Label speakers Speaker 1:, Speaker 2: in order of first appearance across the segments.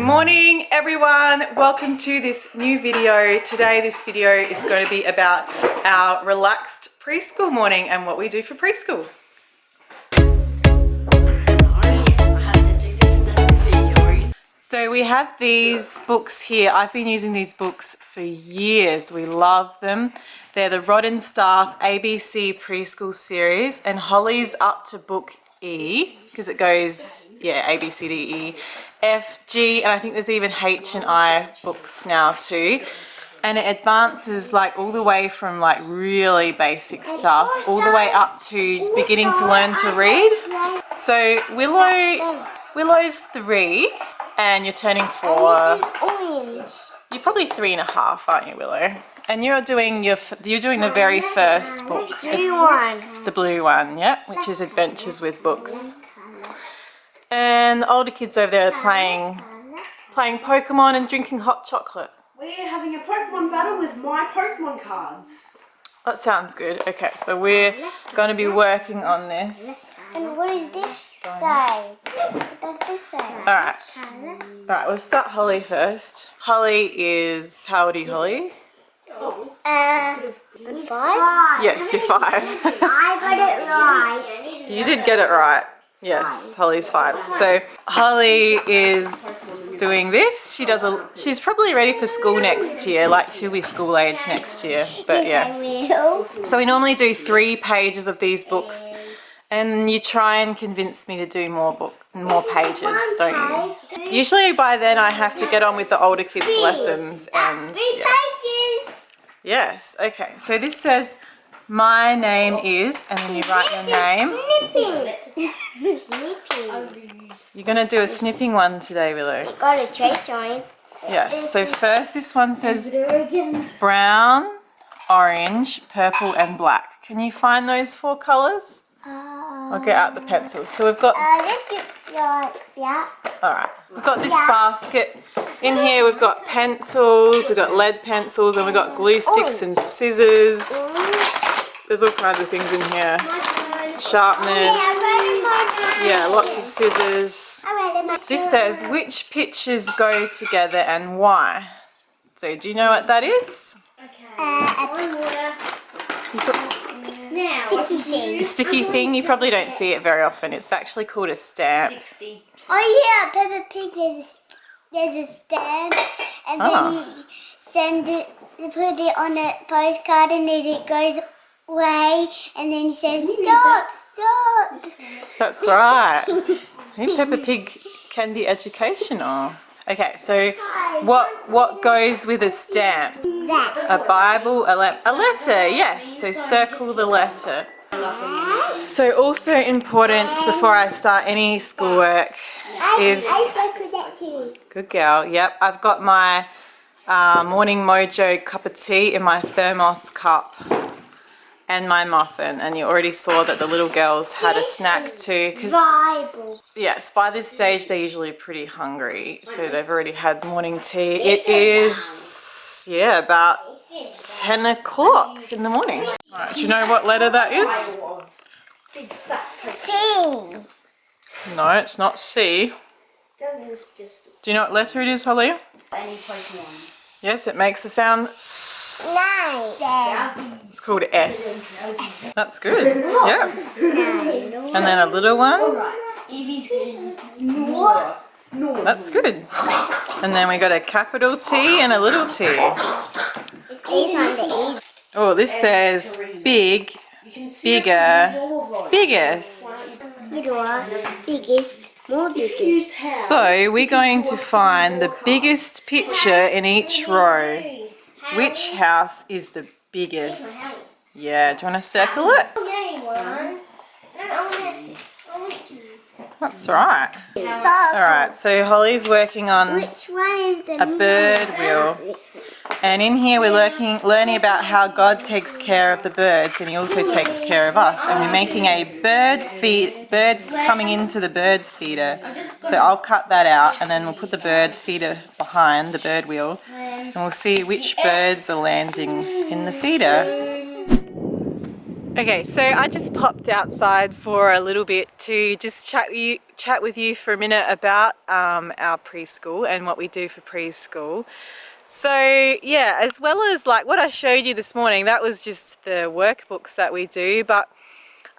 Speaker 1: morning everyone, welcome to this new video. Today this video is going to be about our relaxed preschool morning and what we do for preschool. So we have these books here. I've been using these books for years. We love them. They're the Rod and Staff ABC Preschool series, and Holly's up to book E because it goes, yeah, A, B, C, D, E, F, G, and I think there's even H and I books now too. And it advances like all the way from like really basic stuff all the way up to beginning to learn to read. So Willow's 3 and you're turning 4.
Speaker 2: And this is orange.
Speaker 1: You're probably 3.5, aren't you, Willow? And you're doing the very first book.
Speaker 2: The blue one.
Speaker 1: The blue one, yeah, which is Adventures with Books. And the older kids over there are playing Pokemon and drinking hot chocolate.
Speaker 3: We're having a Pokemon battle with my Pokemon cards.
Speaker 1: That sounds good. Okay, so we're going to be working on this.
Speaker 2: And what does this say? What does this say?
Speaker 1: Alright, we'll start Holly first. Holly is, how old are you, Holly?
Speaker 2: 5?
Speaker 1: Yes, you're 5.
Speaker 2: I got it right.
Speaker 1: You did get it right. Yes, Holly's 5. So Holly is doing this. She's probably ready for school next year. Like she'll be school age next year. But yeah. So we normally do 3 pages of these books, and you try and convince me to do more pages, don't you? Usually by then I have to get on with the older kids' lessons and yeah.
Speaker 2: Pages.
Speaker 1: Yes. Okay. So this says, "My name is," and then you write your name.
Speaker 2: Snipping.
Speaker 1: You're gonna do a snipping one today, Willow.
Speaker 2: You got a trace on.
Speaker 1: Yes. So first, this one says brown, orange, purple, and black. Can you find those 4 colours? I'll get out the pencils. So we've got.
Speaker 2: This looks like that.
Speaker 1: All right. We've got this basket. In here we've got pencils, we've got lead pencils, and we've got glue sticks and scissors. There's all kinds of things in here. Sharpeners. Yeah, lots of scissors. This says, which pictures go together and why? So do you know what that is?
Speaker 2: Sticky thing.
Speaker 1: A sticky thing. You probably don't see it very often. It's actually called a stamp.
Speaker 2: Oh yeah, Peppa Pig, there's a stamp, and then you send it, you put it on a postcard, and then it goes away, and then it says stop.
Speaker 1: That's right. Hey, Peppa Pig can be educational. Okay, so what goes with a stamp?
Speaker 2: That.
Speaker 1: A Bible, a letter, yes. So circle the letter. So also important before I start any schoolwork is...
Speaker 2: I circled that too.
Speaker 1: Good girl, yep. I've got my Morning Mojo cup of tea in my thermos cup and my muffin. And you already saw that the little girls had a snack too.
Speaker 2: Bible.
Speaker 1: Yes, by this stage they're usually pretty hungry. So they've already had morning tea. It is, yeah, about 10 o'clock in the morning. Alright, do you know what letter that is?
Speaker 2: C.
Speaker 1: No, it's not C. Do you know what letter it is, Holly? Yes, it makes the sound S.
Speaker 2: Nine.
Speaker 1: It's called S. That's good. Yeah. And then a little one. That's good. And then we got a capital T and a little t.
Speaker 2: These on the E.
Speaker 1: Oh, this says big, bigger, biggest.
Speaker 2: Biggest, more biggest.
Speaker 1: So we're going to find the biggest picture in each row. Which house is the biggest? Yeah, do you want to circle it? That's right. Alright, so Holly's working on
Speaker 2: Which one is the
Speaker 1: a bird wheel. And in here we're learning about how God takes care of the birds, and he also takes care of us. And we're making a birds coming into the bird feeder. So I'll cut that out and then we'll put the bird feeder behind the bird wheel. And we'll see which birds are landing in the feeder. Okay, so I just popped outside for a little bit to just chat with you for a minute about our preschool and what we do for preschool. So yeah, as well as like what I showed you this morning, that was just the workbooks that we do, but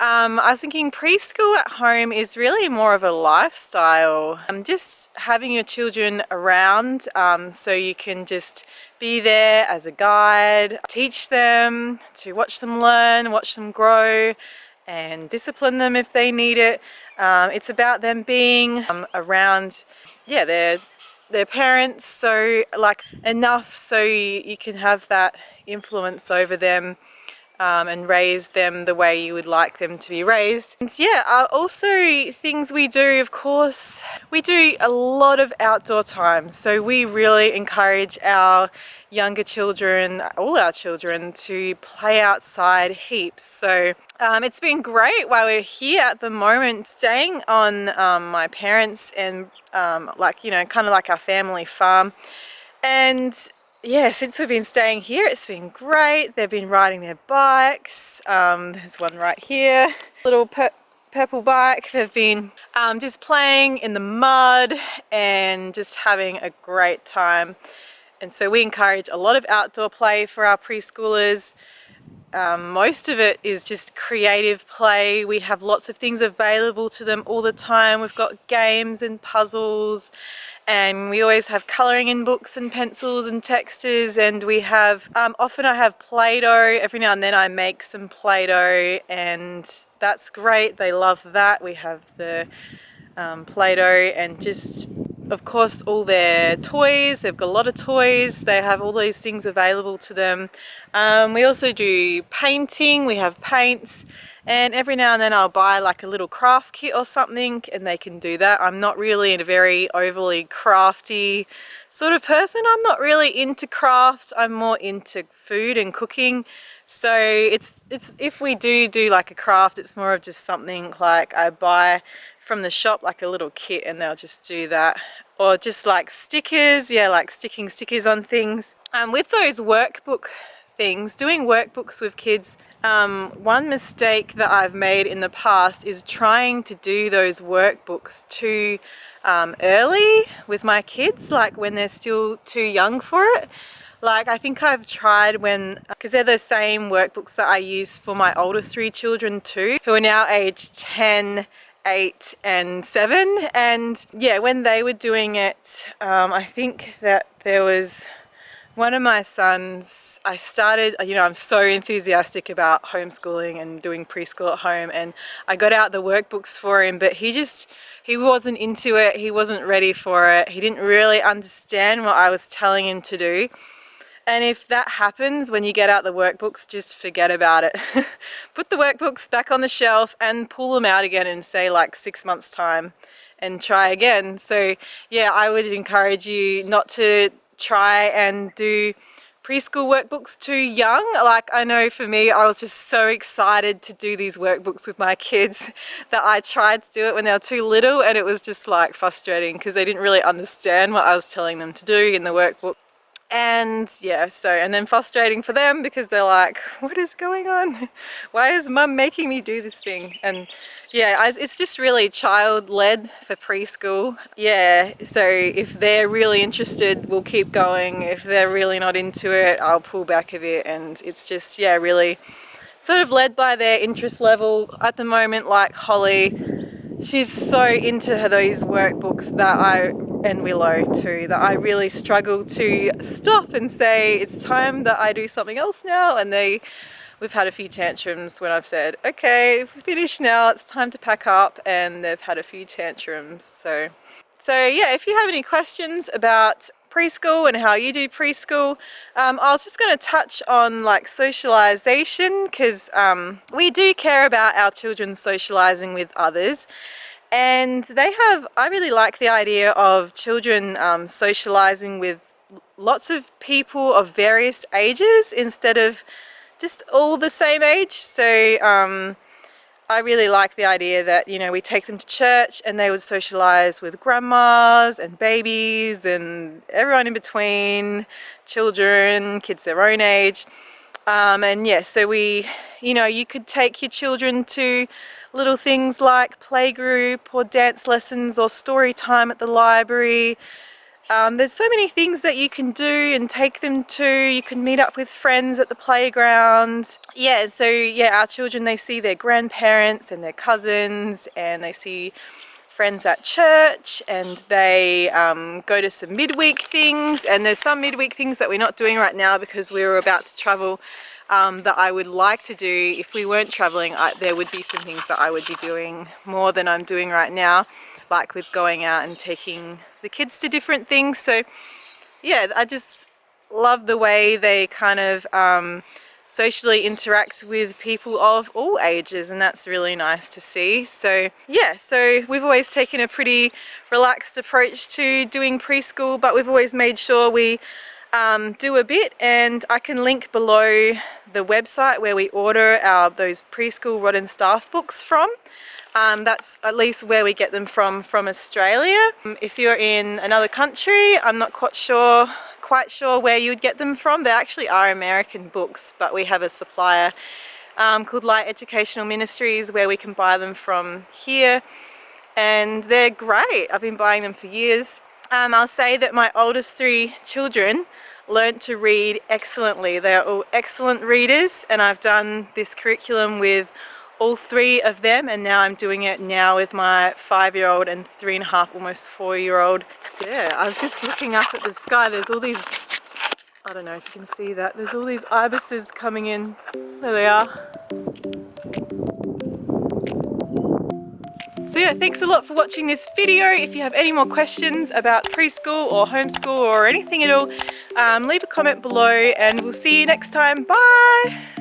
Speaker 1: I was thinking preschool at home is really more of a lifestyle. Just having your children around so you can just be there as a guide, teach them, to watch them learn, watch them grow, and discipline them if they need it. It's about them being around, yeah, their parents, so like enough so you can have that influence over them. And raise them the way you would like them to be raised. And yeah, also things we do, of course, we do a lot of outdoor time. So we really encourage our younger children, all our children, to play outside heaps. So it's been great while we're here at the moment, staying on my parents and like, you know, kind of like our family farm. And yeah, since we've been staying here, it's been great. They've been riding their bikes. There's one right here, little purple bike. They've been just playing in the mud and just having a great time. And so we encourage a lot of outdoor play for our preschoolers. Most of it is just creative play. We have lots of things available to them all the time. We've got games and puzzles, and we always have colouring in books and pencils and textures, and we have often I have Play-Doh. Every now and then I make some Play-Doh, and that's great. They love that. We have the Play-Doh and just of course all their toys. They've got a lot of toys. They have all these things available to them. We also do painting. We have paints, and every now and then I'll buy like a little craft kit or something and they can do that. I'm not really a very overly crafty sort of person. I'm not really into craft. I'm more into food and cooking. So it's if we do like a craft, it's more of just something like I buy from the shop, like a little kit, and they'll just do that. Or just like stickers, yeah, like sticking stickers on things. With those workbook things, doing workbooks with kids, one mistake that I've made in the past is trying to do those workbooks too early with my kids, like when they're still too young for it. Like I think I've tried when, because they're the same workbooks that I use for my older 3 children too, who are now aged 10, 8 and 7, and yeah, when they were doing it, I think that there was one of my sons, I started, you know, I'm so enthusiastic about homeschooling and doing preschool at home, and I got out the workbooks for him, but he wasn't into it. He wasn't ready for it. He didn't really understand what I was telling him to do. And if that happens when you get out the workbooks, just forget about it. Put the workbooks back on the shelf and pull them out again in, say, like 6 months' time and try again. So yeah, I would encourage you not to try and do preschool workbooks too young. Like I know for me, I was just so excited to do these workbooks with my kids that I tried to do it when they were too little, and it was just like frustrating because they didn't really understand what I was telling them to do in the workbook. And yeah, so, and then frustrating for them because they're like, what is going on? Why is mum making me do this thing? And yeah, it's just really child-led for preschool. Yeah, so if they're really interested, we'll keep going. If they're really not into it, I'll pull back a bit. And it's just, yeah, really sort of led by their interest level. At the moment, like Holly, she's so into those workbooks and Willow too, that I really struggle to stop and say it's time that I do something else now. And we've had a few tantrums when I've said, okay, we're finished now, it's time to pack up, and they've had a few tantrums. So yeah, if you have any questions about preschool and how you do preschool, I was just going to touch on like socialization, because we do care about our children socializing with others. And I really like the idea of children socializing with lots of people of various ages instead of just all the same age. So I really like the idea that, you know, we take them to church and they would socialize with grandmas and babies and everyone in between, children, kids their own age. And yeah, so you could take your children to little things like playgroup or dance lessons or story time at the library. There's so many things that you can do and take them to. You can meet up with friends at the playground. Yeah, so yeah, our children, they see their grandparents and their cousins, and they see friends at church, and they go to some midweek things. And there's some midweek things that we're not doing right now because we were about to travel, that I would like to do. If we weren't traveling, there would be some things that I would be doing more than I'm doing right now, like with going out and taking the kids to different things. So yeah, I just love the way they kind of socially interact with people of all ages, and that's really nice to see. So yeah, so we've always taken a pretty relaxed approach to doing preschool, but we've always made sure we do a bit, and I can link below the website where we order those preschool rod and staff books from. That's at least where we get them from Australia. If you're in another country, I'm not quite sure where you would get them from. They actually are American books, but we have a supplier called Light Educational Ministries where we can buy them from here, and they're great. I've been buying them for years. I'll say that my oldest 3 children learnt to read excellently. They are all excellent readers, and I've done this curriculum with all 3 of them, and now I'm doing it now with my 5-year-old and 3.5, almost 4-year-old. Yeah, I was just looking up at the sky. There's all these, I don't know if you can see that, there's all these ibises coming in. There they are. So yeah, thanks a lot for watching this video. If you have any more questions about preschool or homeschool or anything at all, leave a comment below, and we'll see you next time. Bye!